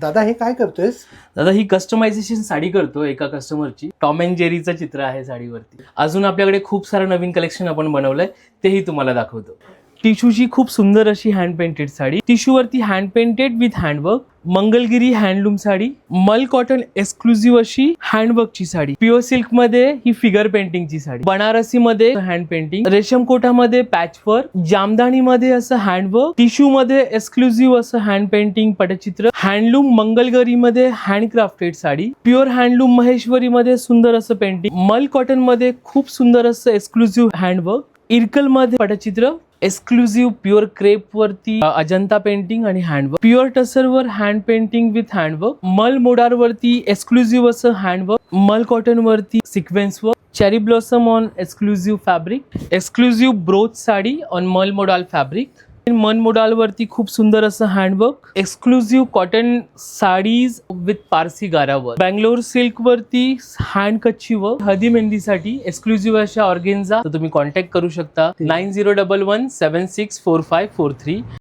दादा हे काय करतोयस? दादा ही कस्टमायझेशन साडी करतो एका कस्टमरची. टॉम अँड जेरीचं चित्र आहे साडीवरती. अजून आपल्याकडे खूप सारं नवीन कलेक्शन आपण बनवलंय, तेही तुम्हाला दाखवतो. टिश्यूची खूप सुंदर अशी हँड पेंटेड साडी, टिश्यूवरती hand painted with handwork. Mangalagiri handloom sari, mul cotton exclusive अशी हँडवर्कची साडी. प्युअर सिल्क मध्ये ही फिगर पेंटिंगची साडी, बनारसी मध्ये हँड पेंटिंग, रेशम कोटामध्ये पॅचवर्क, जामदानी मध्ये असं हँडवर्क, टिश्यू मध्ये एक्सक्लुझिव्ह असं hand painting Pattachitra, handloom Mangalagiri मध्ये handcrafted sari, pure handloom Maheshwari मध्ये सुंदर असं पेंटिंग, मल कॉटन मध्ये खूप सुंदर असं एक्सक्लुझिव्ह हँडवर्क, इरकल मध्ये पटचित्र, एक्सक्लुझिव्ह प्युअर क्रेप वरती अजंता पेंटिंग आणि हँडवर्क, प्युअर टसर वर हँड पेंटिंग विथ हँडवर्क, मल मोडार वरती एक्सक्लुझिव्ह असं हँडवर्क, मल कॉटन वरती sequence work, cherry blossom on exclusive fabric, exclusive brooch sari on mul modal fabric, मन मोडाल वरती खूप सुंदर असं handwork, exclusive cotton saris with Parsi गारावर, बँगलोर सिल्क वरती हँड कच्ची वर्क, हळदी मेहंदीसाठी एक्सक्लुझिव्ह अशा ऑर्गेन्झा. तर तुम्ही कॉन्टॅक्ट करू शकता 9011764543.